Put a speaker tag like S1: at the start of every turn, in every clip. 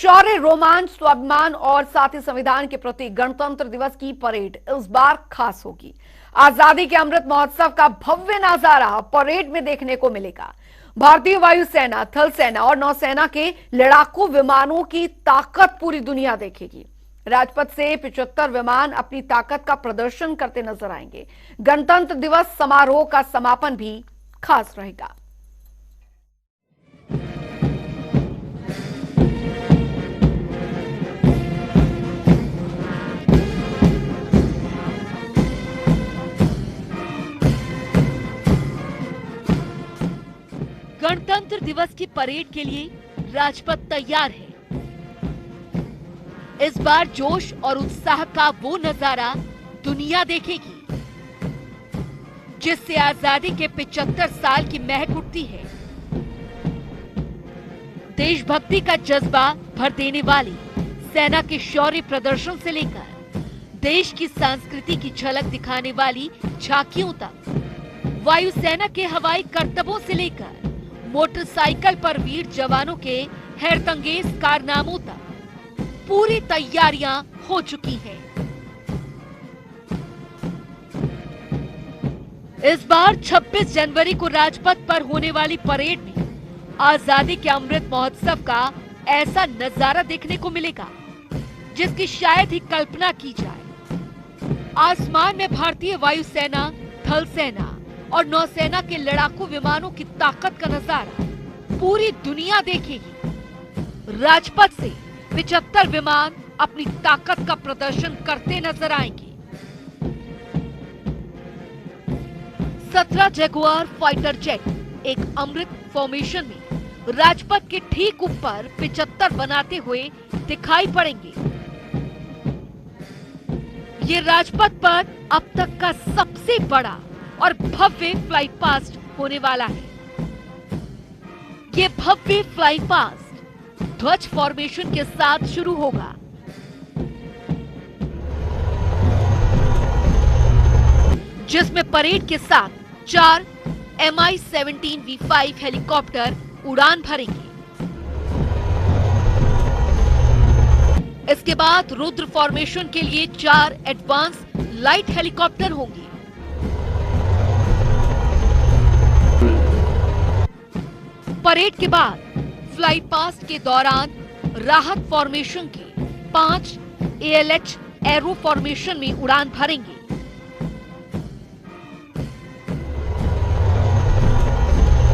S1: शौर्य, रोमांच, स्वाभिमान और साथ ही संविधान के प्रति गणतंत्र दिवस की परेड इस बार खास होगी। आजादी के अमृत महोत्सव का भव्य नजारा परेड में देखने को मिलेगा। भारतीय वायुसेना, थल सेना और नौसेना के लड़ाकू विमानों की ताकत पूरी दुनिया देखेगी। राजपथ से 75 विमान अपनी ताकत का प्रदर्शन करते नजर आएंगे। गणतंत्र दिवस समारोह का समापन भी खास रहेगा।
S2: गणतंत्र दिवस की परेड के लिए राजपथ तैयार है। इस बार जोश और उत्साह का वो नजारा दुनिया देखेगी जिससे आजादी के 75 साल की महक उठती है। देशभक्ति का जज्बा भर देने वाली सेना के शौर्य प्रदर्शन से लेकर देश की संस्कृति की झलक दिखाने वाली झांकियों तक, वायुसेना के हवाई करतबों से लेकर मोटरसाइकिल पर वीर जवानों के हैरतअंगेज कारनामों तक पूरी तैयारियां हो चुकी हैं। इस बार 26 जनवरी को राजपथ पर होने वाली परेड में आजादी के अमृत महोत्सव का ऐसा नजारा देखने को मिलेगा जिसकी शायद ही कल्पना की जाए। आसमान में भारतीय वायुसेना, थल सेना और नौसेना के लड़ाकू विमानों की ताकत का नजारा पूरी दुनिया देखेगी। राजपथ से 75 विमान अपनी ताकत का प्रदर्शन करते नजर आएंगे। 17 जगुआर फाइटर जेट एक अमृत फॉर्मेशन में राजपथ के ठीक ऊपर 75 बनाते हुए दिखाई पड़ेंगे। ये राजपथ पर अब तक का सबसे बड़ा और भव्य फ्लाई पास्ट होने वाला है। ये भव्य फ्लाई पास्ट ध्वज फॉर्मेशन के साथ शुरू होगा। जिसमें परेड के साथ 4 Mi-17 V5 हेलीकॉप्टर उड़ान भरेंगे। इसके बाद रुद्र फॉर्मेशन के लिए 4 एडवांस लाइट हेलीकॉप्टर होंगे। परेड के बाद फ्लाई पास्ट के दौरान राहत फॉर्मेशन के 5 ALH एरो फॉर्मेशन में उड़ान भरेंगे।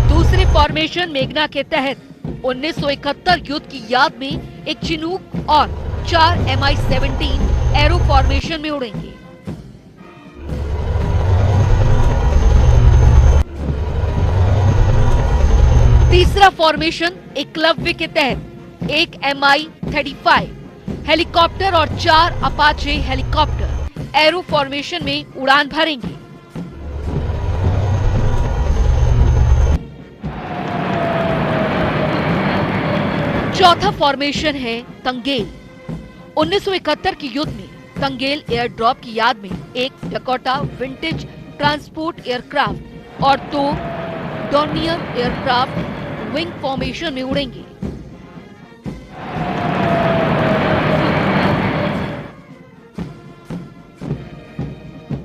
S2: दूसरे फॉर्मेशन मेघना के तहत 1971 युद्ध की याद में एक चिनूक और 4 Mi-17 एरो फॉर्मेशन में उड़ेंगे। तीसरा फॉर्मेशन एकलव्य के तहत एक Mi-35 हेलीकॉप्टर और 4 अपाचे हेलीकॉप्टर एरो फॉर्मेशन में उड़ान भरेंगे। चौथा फॉर्मेशन है तंगेल। 1971 के युद्ध में तंगेल एयर ड्रॉप की याद में एक डकोटा विंटेज ट्रांसपोर्ट एयरक्राफ्ट और 2 डॉर्नियर एयरक्राफ्ट विंग फॉर्मेशन में उड़ेंगे।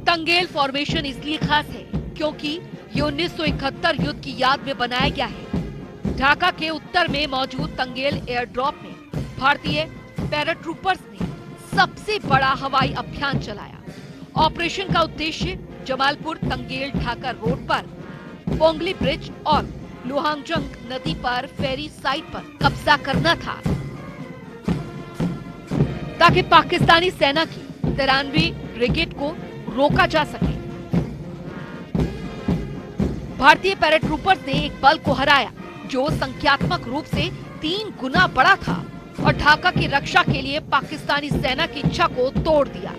S2: तंगेल फॉर्मेशन इसलिए खास है क्योंकि ये 1971 युद्ध की याद में बनाया गया है। ढाका के उत्तर में मौजूद तंगेल एयर ड्रॉप में भारतीय पैराट्रूपर्स ने सबसे बड़ा हवाई अभियान चलाया। ऑपरेशन का उद्देश्य जमालपुर तंगेल ढाका रोड पर पोंगली ब्रिज और लोहांगजंग नदी पर फेरी साइट पर कब्जा करना था ताकि पाकिस्तानी सेना की 93वीं ब्रिगेड को रोका जा सके। भारतीय पैराट्रूपर्स ने एक बल को हराया जो संख्यात्मक रूप से 3 गुना बड़ा था और ढाका की रक्षा के लिए पाकिस्तानी सेना की इच्छा को तोड़ दिया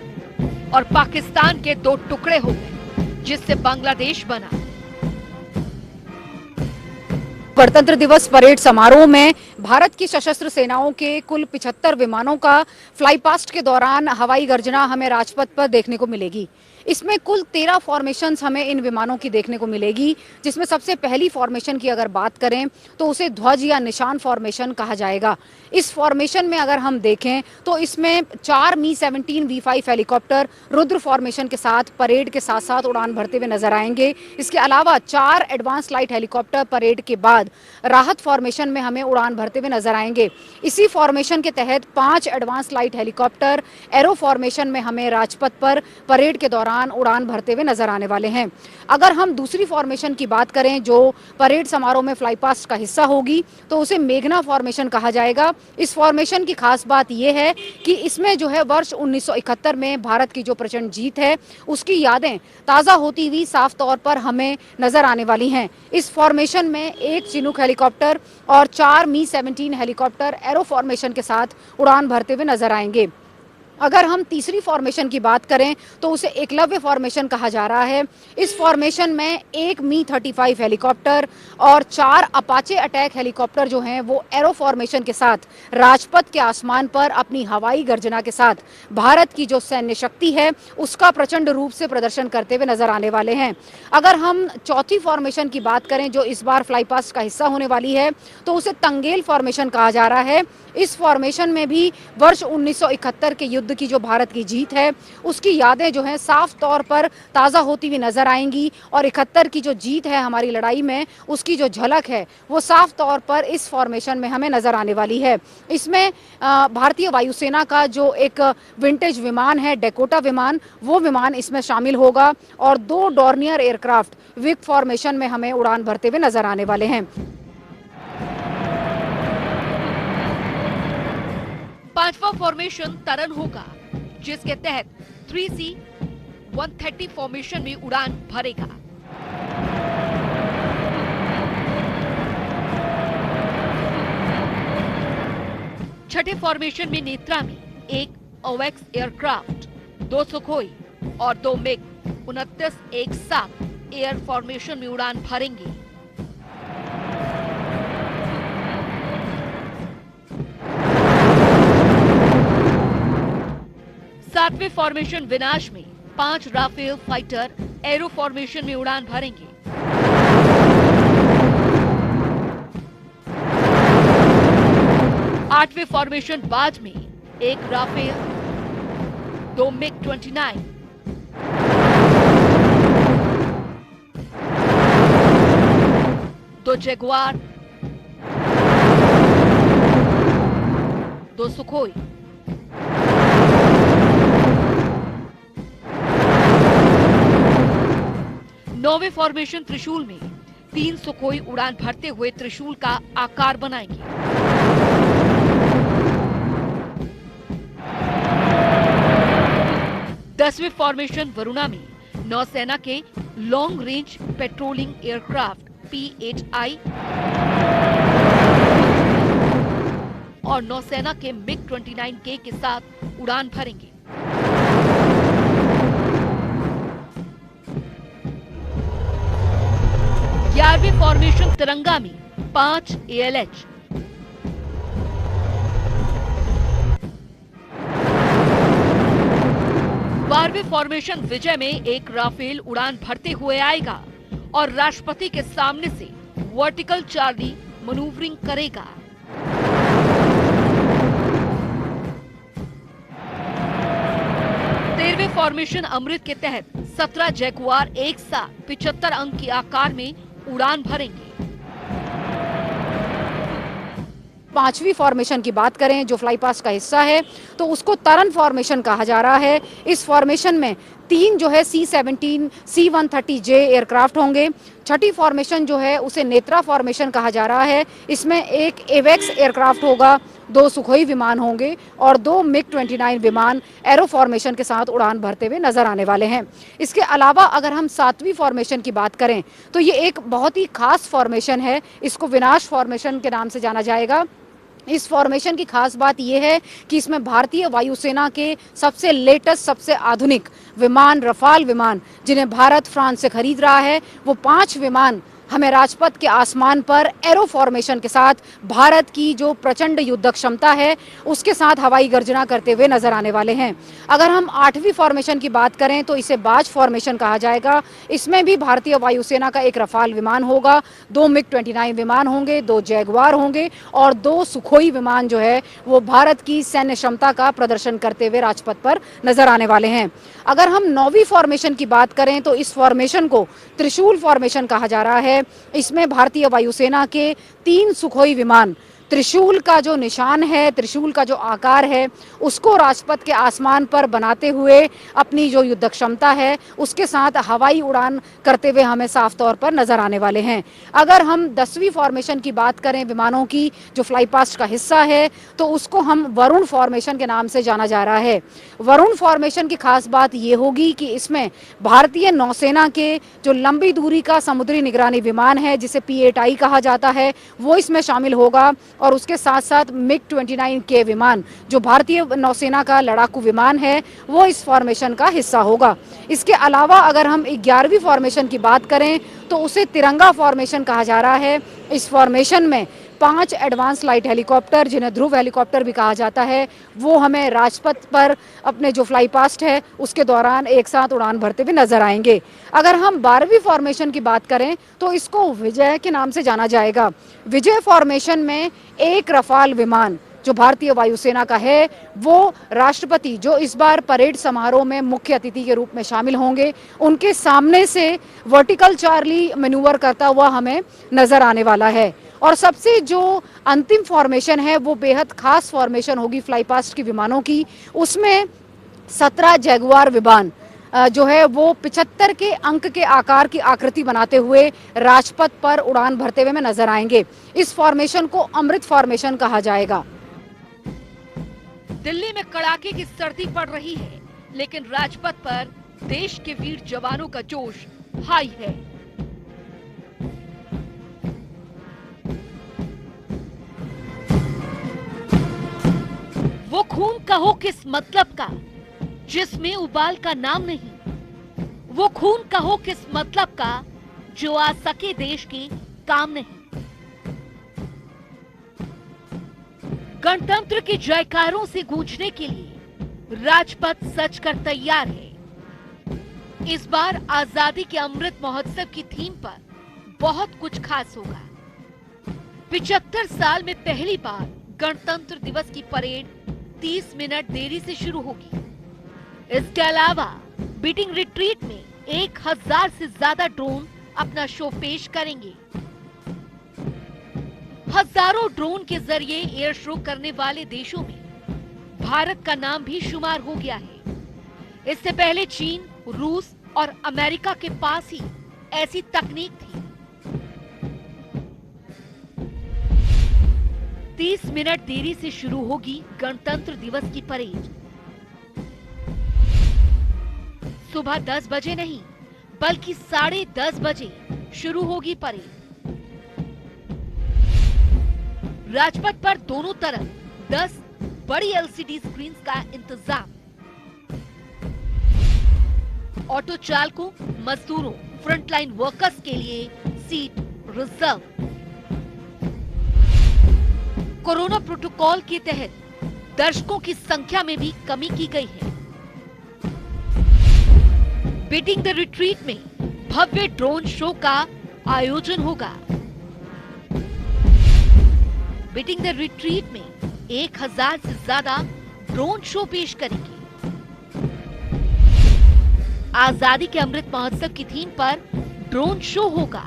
S2: और पाकिस्तान के 2 टुकड़े हो गए जिससे बांग्लादेश बना।
S3: गणतंत्र दिवस परेड समारोह में भारत की सशस्त्र सेनाओं के कुल 75 विमानों का फ्लाई पास्ट के दौरान हवाई गर्जना हमें राजपथ पर देखने को मिलेगी। इसमें कुल 13 फॉर्मेशंस हमें इन विमानों की देखने को मिलेगी, जिसमें सबसे पहली फॉर्मेशन की अगर बात करें तो उसे ध्वज या निशान फॉर्मेशन कहा जाएगा। इस फॉर्मेशन में अगर हम देखें तो इसमें 4 मी-17 V5 हेलीकॉप्टर रुद्र फॉर्मेशन के साथ परेड के साथ साथ उड़ान भरते हुए नजर आएंगे। इसके अलावा 4 एडवांस लाइट हेलीकॉप्टर परेड के बाद राहत फॉर्मेशन में हमें उड़ान भरते हुए नजर आएंगे। इसी फॉर्मेशन के तहत 5 advance light helicopter arrow formation में हमें राजपथ पर परेड के दौरान उड़ान भरते हुए नजर आने वाले हैं। अगर हम दूसरी फॉर्मेशन की बात करें जो परेड समारोह में फ्लाई पास्ट का हिस्सा होगी तो उसे मेघना फॉर्मेशन कहा जाएगा। इस फॉर्मेशन की खास बात यह है कि इसमें जो है वर्ष 1971 में भारत की जो प्रचंड जीत है उसकी यादें ताजा होती हुई साफ तौर पर हमें नजर आने वाली हैं। इस फॉर्मेशन में एक चिनूक हेलीकॉप्टर और 4 मी-17 हेलीकॉप्टर एरो फॉर्मेशन के साथ उड़ान भरते हुए नजर आएंगे। अगर हम तीसरी फॉर्मेशन की बात करें तो उसे एकलव्य फॉर्मेशन कहा जा रहा है। इस फॉर्मेशन में एक मी-35 हेलीकॉप्टर और 4 अपाचे अटैक हेलीकॉप्टर जो हैं वो एरो फॉर्मेशन के साथ राजपथ के आसमान पर अपनी हवाई गर्जना के साथ भारत की जो सैन्य शक्ति है उसका प्रचंड रूप से प्रदर्शन करते हुए नजर आने वाले हैं। अगर हम चौथी फॉर्मेशन की बात करें जो इस बार फ्लाई पास्ट का हिस्सा होने वाली है तो उसे तंगेल फॉर्मेशन कहा जा रहा है। इस फॉर्मेशन में भी वर्ष 1971 के युद्ध की जो भारत की जीत है उसकी यादें जो हैं साफ तौर पर ताज़ा होती हुई नजर आएंगी और 71 की जो जीत है हमारी लड़ाई में उसकी जो झलक है वो साफ तौर पर इस फॉर्मेशन में हमें नजर आने वाली है। इसमें भारतीय वायुसेना का जो एक विंटेज विमान है डेकोटा विमान, वो विमान इसमें शामिल होगा और 2 डॉर्नियर एयरक्राफ्ट विग फॉर्मेशन में हमें उड़ान भरते हुए नजर आने वाले हैं।
S2: पांचवा फॉर्मेशन तरन होगा जिसके तहत 3C-130 फॉर्मेशन में उड़ान भरेगा। छठे फॉर्मेशन में नेत्रा में एक ओवेक्स एयरक्राफ्ट, 2 सुखोई और 2 मिग-29 एक साथ एयर फॉर्मेशन में उड़ान भरेंगे। सातवें फॉर्मेशन विनाश में 5 राफेल फाइटर एरो फॉर्मेशन में उड़ान भरेंगे। आठवें फॉर्मेशन बाज में एक राफेल, 2 मिग-29, 2 जगुआर, 2 सुखोई। नौवें फॉर्मेशन त्रिशूल में 3 सुखोई उड़ान भरते हुए त्रिशूल का आकार बनाएंगे। दसवें फॉर्मेशन वरुणा में नौसेना के long range patrolling aircraft P-8I और नौसेना के मिग-29K के साथ उड़ान भरेंगे। 11वें फॉर्मेशन तिरंगा में 5 ALH, 12वें फॉर्मेशन विजय में एक राफेल उड़ान भरते हुए आएगा और राष्ट्रपति के सामने से वर्टिकल चार्ली मनूवरिंग करेगा। 13वें फॉर्मेशन अमृत के तहत 17 जैगुआर एक साथ 75 अंक के आकार में उड़ान भरेंगे।
S3: 5वीं फॉर्मेशन की बात करें जो फ्लाई पास्ट का हिस्सा है तो उसको तरन फॉर्मेशन कहा जा रहा है। इस फॉर्मेशन में 3 जो है C-17 C-130J एयरक्राफ्ट होंगे। छठी फॉर्मेशन जो है उसे नेत्रा फॉर्मेशन कहा जा रहा है। इसमें एक एवेक्स एयरक्राफ्ट होगा, 2 सुखोई विमान होंगे और 2 मिग-29 विमान एरो फॉर्मेशन के साथ उड़ान भरते हुए नजर आने वाले हैं। इसके अलावा अगर हम 7वीं फॉर्मेशन की बात करें तो ये एक बहुत ही खास फॉर्मेशन है। इसको विनाश फॉर्मेशन के नाम से जाना जाएगा। इस फॉर्मेशन की खास बात यह है कि इसमें भारतीय वायुसेना के सबसे लेटेस्ट, सबसे आधुनिक विमान, रफाल विमान, जिन्हें भारत फ्रांस से खरीद रहा है, वो 5 विमान हमें राजपथ के आसमान पर एरो फॉर्मेशन के साथ भारत की जो प्रचंड युद्ध क्षमता है उसके साथ हवाई गर्जना करते हुए नजर आने वाले हैं। अगर हम 8वीं फॉर्मेशन की बात करें तो इसे बाज फॉर्मेशन कहा जाएगा। इसमें भी भारतीय वायुसेना का एक रफाल विमान होगा, 2 मिग-29 विमान होंगे, 2 जैगुआर होंगे और 2 सुखोई विमान जो है वो भारत की सैन्य क्षमता का प्रदर्शन करते हुए राजपथ पर नजर आने वाले हैं। अगर हम 9वीं फॉर्मेशन की बात करें तो इस फॉर्मेशन को त्रिशूल फॉर्मेशन कहा जा रहा है। इसमें भारतीय वायुसेना के 3 सुखोई विमान त्रिशूल का जो निशान है, त्रिशूल का जो आकार है, उसको राजपथ के आसमान पर बनाते हुए अपनी जो युद्ध क्षमता है उसके साथ हवाई उड़ान करते हुए हमें साफ तौर पर नजर आने वाले हैं। अगर हम 10वीं फॉर्मेशन की बात करें, विमानों की जो फ्लाई पास्ट का हिस्सा है, तो उसको हम वरुण फॉर्मेशन के नाम से जाना जा रहा है। वरुण फॉर्मेशन की खास बात यह होगी कि इसमें भारतीय नौसेना के जो लंबी दूरी का समुद्री निगरानी विमान है जिसे P-8I कहा जाता है वो इसमें शामिल होगा और उसके साथ साथ मिग-29 के विमान जो भारतीय नौसेना का लड़ाकू विमान है वो इस फॉर्मेशन का हिस्सा होगा। इसके अलावा अगर हम 11वीं फॉर्मेशन की बात करें तो उसे तिरंगा फॉर्मेशन कहा जा रहा है। इस फॉर्मेशन में 5 एडवांस लाइट हेलीकॉप्टर, जिन्हें ध्रुव हेलीकॉप्टर भी कहा जाता है, वो हमें राजपथ पर अपने जो फ्लाई पास्ट है उसके दौरान एक साथ उड़ान भरते हुए नजर आएंगे। अगर हम 12वीं फॉर्मेशन की बात करें तो इसको विजय के नाम से जाना जाएगा। विजय फॉर्मेशन में एक रफाल विमान जो भारतीय वायुसेना का है वो राष्ट्रपति जो इस बार परेड समारोह में मुख्य अतिथि के रूप में शामिल होंगे, उनके सामने से वर्टिकल चार्ली मैन्यूवर करता हुआ हमें नजर आने वाला है। और सबसे जो अंतिम फॉर्मेशन है वो बेहद खास फॉर्मेशन होगी फ्लाई पास्ट की विमानों की। उसमें 17 जैगुआर विमान जो है वो 75 के अंक के आकार की आकृति बनाते हुए राजपथ पर उड़ान भरते हुए में नजर आएंगे। इस फॉर्मेशन को अमृत फॉर्मेशन कहा जाएगा।
S2: दिल्ली में कड़ाके की सर्दी पड़ रही है, लेकिन राजपथ पर देश के वीर जवानों का जोश हाई है। वो खून कहो किस मतलब का जिसमें उबाल का नाम नहीं, वो खून कहो किस मतलब का जो आ सके देश के काम नहीं। गणतंत्र के जयकारों से गूंजने के लिए राजपथ सज कर तैयार है। इस बार आजादी के अमृत महोत्सव की थीम पर बहुत कुछ खास होगा। 75 साल में पहली बार गणतंत्र दिवस की परेड 30 मिनट देरी से शुरू होगी। इसके अलावा बीटिंग रिट्रीट में 1000 से ज्यादा ड्रोन अपना शो पेश करेंगे। हजारों ड्रोन के जरिए एयर शो करने वाले देशों में भारत का नाम भी शुमार हो गया है। इससे पहले चीन, रूस और अमेरिका के पास ही ऐसी तकनीक थी। 30 मिनट देरी से शुरू होगी गणतंत्र दिवस की परेड। सुबह 10 बजे नहीं बल्कि 10:30 बजे शुरू होगी परेड। राजपथ पर दोनों तरफ 10 बड़ी LCD स्क्रीन का इंतजाम। ऑटो चालकों, मजदूरों, फ्रंटलाइन वर्कर्स के लिए सीट रिजर्व। कोरोना प्रोटोकॉल के तहत दर्शकों की संख्या में भी कमी की गई है। बीटिंग द रिट्रीट में भव्य ड्रोन शो का आयोजन होगा। बीटिंग द रिट्रीट में 1000 से ज्यादा ड्रोन शो पेश करेंगे। आजादी के अमृत महोत्सव की थीम पर ड्रोन शो होगा।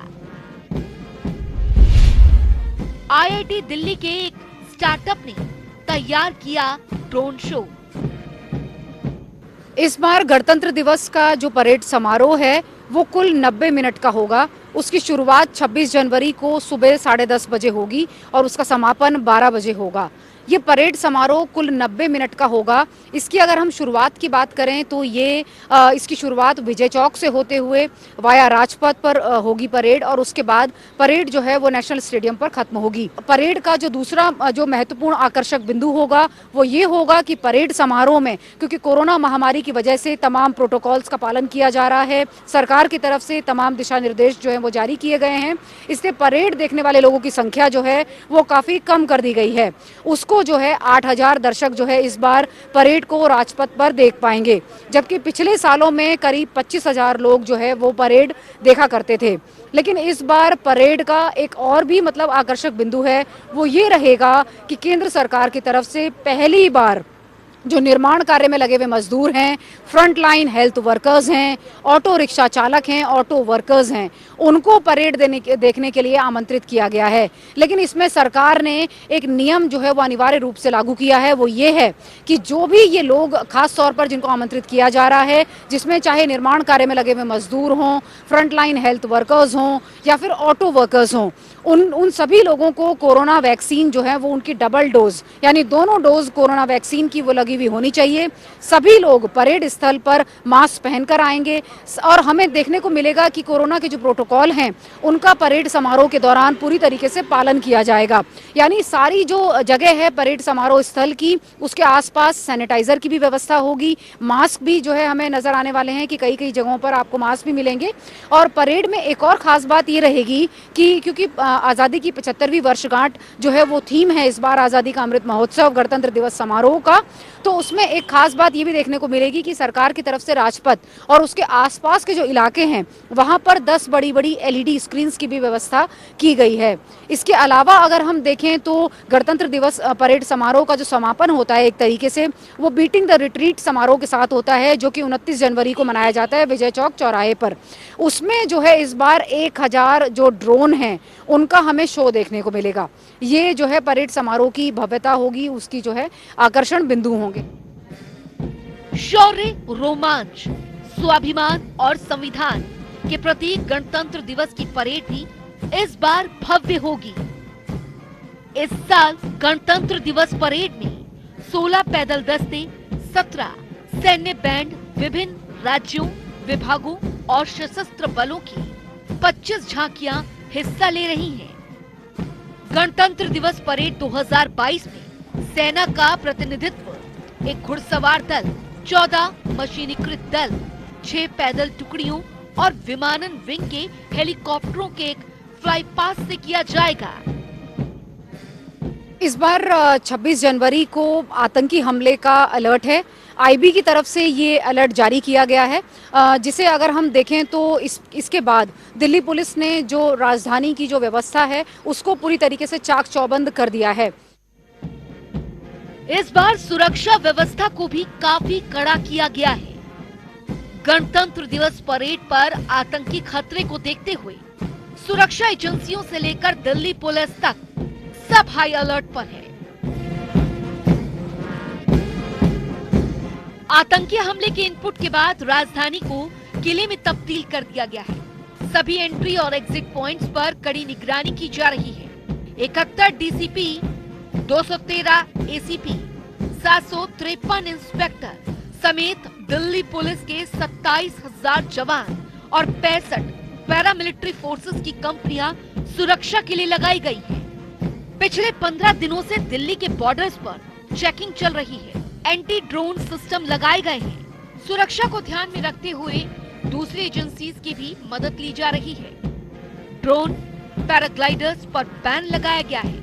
S2: IIT दिल्ली के एक स्टार्टअप ने तैयार किया ड्रोन शो।
S3: इस बार गणतंत्र दिवस का जो परेड समारोह है वो कुल 90 मिनट का होगा। उसकी शुरुआत 26 जनवरी को सुबह 10:30 बजे होगी और उसका समापन 12 बजे होगा। ये परेड समारोह कुल 90 मिनट का होगा। इसकी अगर हम शुरुआत की बात करें तो ये इसकी शुरुआत विजय चौक से होते हुए वाया राजपथ पर होगी परेड, और उसके बाद परेड जो है वो नेशनल स्टेडियम पर खत्म होगी। परेड का जो दूसरा जो महत्वपूर्ण आकर्षक बिंदु होगा वो ये होगा कि परेड समारोह में, क्योंकि कोरोना महामारी की वजह से तमाम प्रोटोकॉल्स का पालन किया जा रहा है, सरकार की तरफ से तमाम दिशा निर्देश जो है वो जारी किए गए हैं, इससे परेड देखने वाले लोगों की संख्या जो है वो काफी कम कर दी गई है। उसको जो है 8,000 दर्शक जो है इस बार परेड को राजपथ पर देख पाएंगे, जबकि पिछले सालों में करीब 25,000 लोग जो है वो परेड देखा करते थे। लेकिन इस बार परेड का एक और भी मतलब आकर्षक बिंदु है, वो ये रहेगा कि केंद्र सरकार की तरफ से पहली बार जो निर्माण कार्य में लगे हुए मजदूर हैं, फ्रंट लाइन हेल्थ वर्कर्स हैं, ऑटो रिक्शा चालक हैं, ऑटो वर्कर्स हैं, उनको परेड देखने के लिए आमंत्रित किया गया है। लेकिन इसमें सरकार ने एक नियम जो है वो अनिवार्य रूप से लागू किया है, वो ये है कि जो भी ये लोग खास तौर पर जिनको आमंत्रित किया जा रहा है, जिसमें चाहे निर्माण कार्य में लगे हुए मजदूर हों, फ्रंट लाइन हेल्थ वर्कर्स हों या फिर ऑटो वर्कर्स हों, उन सभी लोगों को कोरोना वैक्सीन जो है वो उनकी डबल डोज यानी दोनों डोज कोरोना वैक्सीन की वो लगी हुई होनी चाहिए। सभी लोग परेड स्थल पर मास्क पहनकर आएंगे और हमें देखने को मिलेगा कि कोरोना के जो प्रोटोकॉल हैं उनका परेड समारोह के दौरान पूरी तरीके से पालन किया जाएगा। यानी सारी जो जगह है परेड समारोह स्थल की, उसके आसपास सैनिटाइजर की भी व्यवस्था होगी, मास्क भी जो है हमें नजर आने वाले हैं कि कई कई जगहों पर आपको मास्क भी मिलेंगे। और परेड में एक और खास बात ये रहेगी कि क्योंकि आज़ादी की 75वीं वर्षगांठ जो है वो थीम है इस बार आज़ादी का अमृत महोत्सव गणतंत्र दिवस समारोह का, तो उसमें एक खास बात ये भी देखने को मिलेगी कि सरकार की तरफ से राजपथ और उसके आसपास के जो इलाके हैं वहां पर 10 बड़ी बड़ी LED स्क्रीन्स की भी व्यवस्था की गई है। इसके अलावा अगर हम देखें तो गणतंत्र दिवस परेड समारोह का जो समापन होता है एक तरीके से वो बीटिंग द रिट्रीट समारोह के साथ होता है, जो कि 29 जनवरी को मनाया जाता है विजय चौक चौराहे पर। उसमें जो है इस बार 1000 जो ड्रोन हैं उनका हमें शो देखने को मिलेगा। ये जो है परेड समारोह की भव्यता होगी, उसकी जो है आकर्षण बिंदु होंगे।
S2: शौर्य, रोमांच, स्वाभिमान और संविधान के प्रतीक गणतंत्र दिवस की परेड भी इस बार भव्य होगी। इस साल गणतंत्र दिवस परेड में 16 पैदल दस्ते, 17 सैन्य बैंड, विभिन्न राज्यों, विभागों और सशस्त्र बलों की 25 झांकियां हिस्सा ले रही हैं। गणतंत्र दिवस परेड 2022 में सेना का प्रतिनिधित्व एक घुड़सवार दल, 14 मशीनीकृत दल, 6 पैदल टुकड़ियों और विमानन विंग के हेलीकॉप्टरों के एक फ्लाई पास से किया जाएगा।
S3: इस बार 26 जनवरी को आतंकी हमले का अलर्ट है। IB की तरफ से ये अलर्ट जारी किया गया है, जिसे अगर हम देखें तो इसके बाद दिल्ली पुलिस ने जो राजधानी की जो व्यवस्था है उसको पूरी तरीके से चाक चौबंद कर दिया है।
S2: इस बार सुरक्षा व्यवस्था को भी काफी कड़ा किया गया है। गणतंत्र दिवस परेड पर आतंकी खतरे को देखते हुए सुरक्षा एजेंसियों से लेकर दिल्ली पुलिस तक सब हाई अलर्ट पर है। आतंकी हमले के इनपुट के बाद राजधानी को किले में तब्दील कर दिया गया है। सभी एंट्री और एग्जिट पॉइंट्स पर कड़ी निगरानी की जा रही है। 71 DCP, 213 ACP, 753 इंस्पेक्टर समेत दिल्ली पुलिस के 27,000 जवान और 65 पैरामिलिट्री फोर्सेस की कंपनियां सुरक्षा के लिए लगाई गई है। पिछले 15 दिनों से दिल्ली के बॉर्डर्स पर चेकिंग चल रही है। एंटी ड्रोन सिस्टम लगाए गए हैं। सुरक्षा को ध्यान में रखते हुए दूसरी एजेंसीज की भी मदद ली जा रही है। ड्रोन, पैराग्लाइडर्स पर बैन लगाया गया है।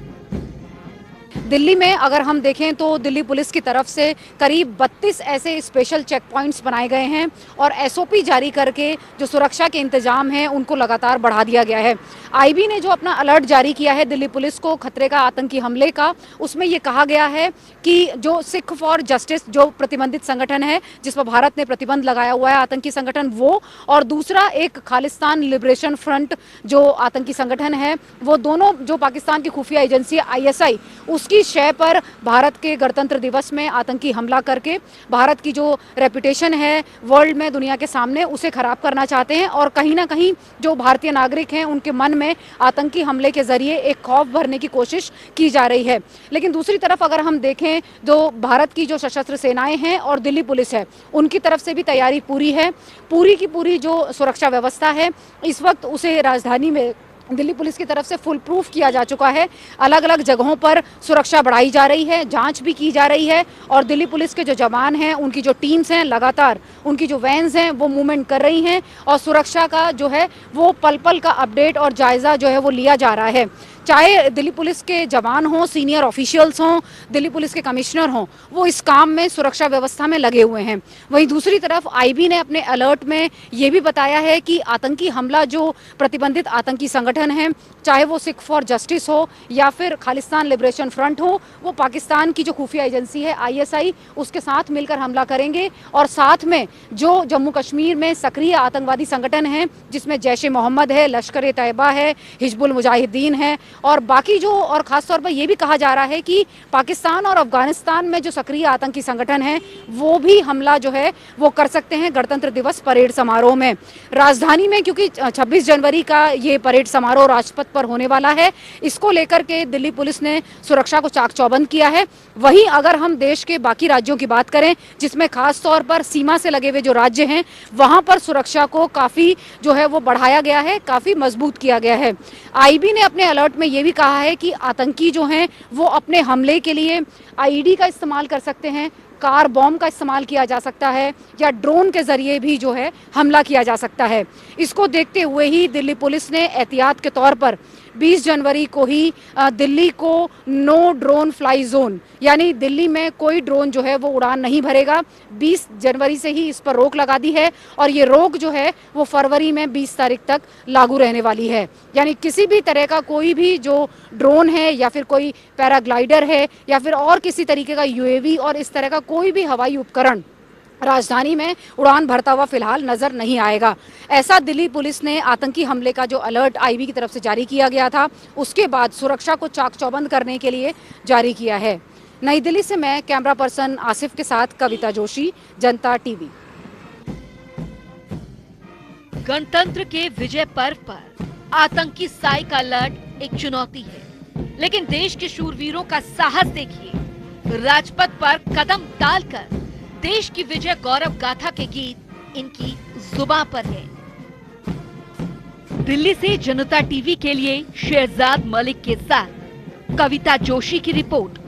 S3: दिल्ली में अगर हम देखें तो दिल्ली पुलिस की तरफ से करीब 32 ऐसे स्पेशल चेक पॉइंट्स बनाए गए हैं और SOP जारी करके जो सुरक्षा के इंतजाम हैं उनको लगातार बढ़ा दिया गया है। IB ने जो अपना अलर्ट जारी किया है दिल्ली पुलिस को खतरे का, आतंकी हमले का, उसमें ये कहा गया है कि जो सिख फॉर जस्टिस जो प्रतिबंधित संगठन है जिस पर भारत ने प्रतिबंध लगाया हुआ है आतंकी संगठन, वो और दूसरा एक खालिस्तान लिबरेशन फ्रंट जो आतंकी संगठन है, वो दोनों जो पाकिस्तान की खुफिया एजेंसी ISI उसकी किसी शय पर भारत के गणतंत्र दिवस में आतंकी हमला करके भारत की जो रेपुटेशन है वर्ल्ड में, दुनिया के सामने, उसे खराब करना चाहते हैं और कहीं ना कहीं जो भारतीय नागरिक हैं उनके मन में आतंकी हमले के जरिए एक खौफ भरने की कोशिश की जा रही है। लेकिन दूसरी तरफ अगर हम देखें, जो भारत की जो सशस्त्र सेनाएं हैं और दिल्ली पुलिस है, उनकी तरफ से भी तैयारी पूरी है। पूरी की पूरी जो सुरक्षा व्यवस्था है इस वक्त उसे राजधानी में दिल्ली पुलिस की तरफ से फुल प्रूफ किया जा चुका है। अलग अलग जगहों पर सुरक्षा बढ़ाई जा रही है, जांच भी की जा रही है और दिल्ली पुलिस के जो जवान हैं, उनकी जो टीम्स हैं, लगातार उनकी जो वैन्स हैं वो मूवमेंट कर रही हैं और सुरक्षा का जो है वो पल पल का अपडेट और जायजा जो है वो लिया जा रहा है। चाहे दिल्ली पुलिस के जवान हों, सीनियर ऑफिशियल्स हों, दिल्ली पुलिस के कमिश्नर हों, वो इस काम में, सुरक्षा व्यवस्था में लगे हुए हैं। वहीं दूसरी तरफ आईबी ने अपने अलर्ट में ये भी बताया है कि आतंकी हमला जो प्रतिबंधित आतंकी संगठन है, चाहे वो सिख फॉर जस्टिस हो या फिर खालिस्तान लिबरेशन फ्रंट हो, वो पाकिस्तान की जो खुफिया एजेंसी है ISI, उसके साथ मिलकर हमला करेंगे। और साथ में जो जम्मू कश्मीर में सक्रिय आतंकवादी संगठन हैं, जिसमें जैश-ए-मोहम्मद है, लश्कर-ए-तैयबा है, हिजबुल मुजाहिदीन है और बाकी जो, और खासतौर पर यह भी कहा जा रहा है कि पाकिस्तान और अफगानिस्तान में जो सक्रिय आतंकी संगठन हैं वो भी हमला जो है वो कर सकते हैं गणतंत्र दिवस परेड समारोह में। राजधानी में क्योंकि 26 जनवरी का ये परेड समारोह राजपथ पर होने वाला है, इसको लेकर के दिल्ली पुलिस ने सुरक्षा को चाक चौबंद किया है। वहीं अगर हम देश के बाकी राज्यों की बात करें, जिसमें खास तौर पर सीमा से लगे हुए जो राज्य हैं, वहां पर सुरक्षा को काफी जो है वो बढ़ाया गया है, काफी मजबूत किया गया है। आईबी ने अपने अलर्ट में ये भी कहा है कि आतंकी जो हैं वो अपने हमले के लिए IED का इस्तेमाल कर सकते हैं, कार बॉम्ब का इस्तेमाल किया जा सकता है या ड्रोन के जरिए भी जो है हमला किया जा सकता है। इसको देखते हुए ही दिल्ली पुलिस ने एहतियात के तौर पर 20 जनवरी को ही दिल्ली को नो ड्रोन फ्लाई जोन, यानी दिल्ली में कोई ड्रोन जो है वो उड़ान नहीं भरेगा, 20 जनवरी से ही इस पर रोक लगा दी है और ये रोक जो है वो फरवरी में 20 तारीख तक लागू रहने वाली है। यानी किसी भी तरह का कोई भी जो ड्रोन है या फिर कोई पैराग्लाइडर है या फिर और किसी तरीके का UAV और इस तरह का कोई भी हवाई उपकरण राजधानी में उड़ान भरता हुआ फिलहाल नजर नहीं आएगा। ऐसा दिल्ली पुलिस ने आतंकी हमले का जो अलर्ट IB की तरफ से जारी किया गया था, उसके बाद सुरक्षा को चाक चौबंद करने के लिए जारी किया है। नई दिल्ली से मैं कैमरा पर्सन आसिफ के साथ कविता जोशी, जनता TV।
S2: गणतंत्र के विजय पर्व पर आतंकी साई का अलर्ट एक चुनौती है, लेकिन देश के शूरवीरों का साहस देखिए। राजपथ पर कदम डालकर देश की विजय गौरव गाथा के गीत इनकी जुबां पर है। दिल्ली से जनता TV के लिए शहजाद मलिक के साथ कविता जोशी की रिपोर्ट।